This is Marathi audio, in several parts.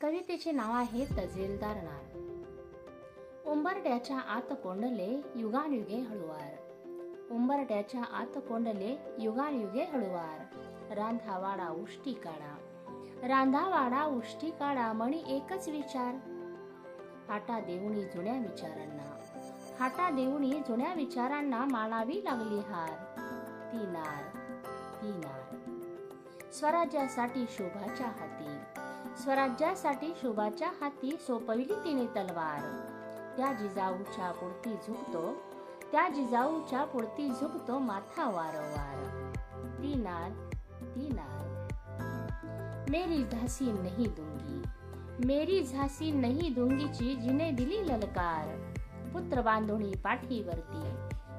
कवितेचे नाव आहे तजेलदार नार। उंबरट्याच्या आत कोंडले युगानयुगे हळुवार, उंबरट्याच्या आत कोंडले युगानयुगे हळुवार। रांधावाडा उष्टी काढा, रांधावाडा उष्टी काढा, मणी एकच विचार। हाटा देऊनी जुन्या विचारांना, हाटा देऊनी जुन्या विचारांना मानावी लागली हार। ती नार, ती नार स्वराज्यासाठी शोभाच्या हाती, स्वराज्यासाठी शोभाच्या हाती सोपविली तिने तलवार। त्या जिजाऊच्या पुढती झुकतो, त्या जिजाऊच्या पुढती झुकतो माथा वारंवार। ती नार, ती नार मेरी झांसी नहीं दूंगी, मेरी झांसी नहीं दूंगीची जिने दिली ललकार। पुत्र बांधुणी पाठीवरती,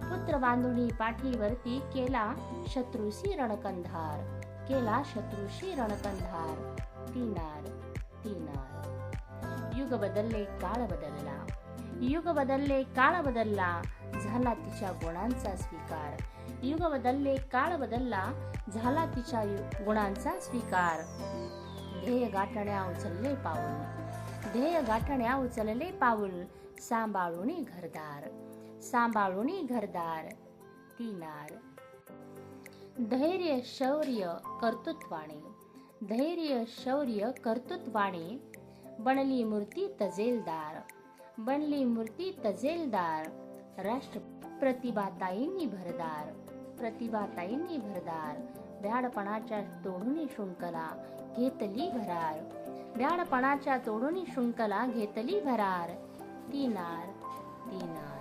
पुत्र बांधुणी पाठीवरती केला शत्रूशी रणकंधार, केला शत्रूशी रणकंधार। ती नार, ती नार युग बदलले काळ बदलला, युग बदलले काळ बदलला, झाला तिच्या गुणांचा स्वीकार। युग बदलले काळ बदलला, झाला तिच्या गुणांचा स्वीकार। ध्येय गाठण्या उचलले पाऊल, ध्येय गाठण्या उचलले पाऊल, सांभाळूनी घरदार, सांभाळूनी घरदार। ती नार धैर्य शौर्य कर्तृत्वाने, धैर्य शौर्य कर्तृत्वाने बनली मूर्ती तजेलदार, बनली मूर्ती तजेलदार। राष्ट्र प्रतिभाताईंनी भरदार, प्रतिभाताईंनी भरदार। भ्याडपणाच्या तोडूनी शृंखला घेतली भरार, भ्याडपणाच्या तोडूनी शृंखला घेतली भरार। ती नार, ती नार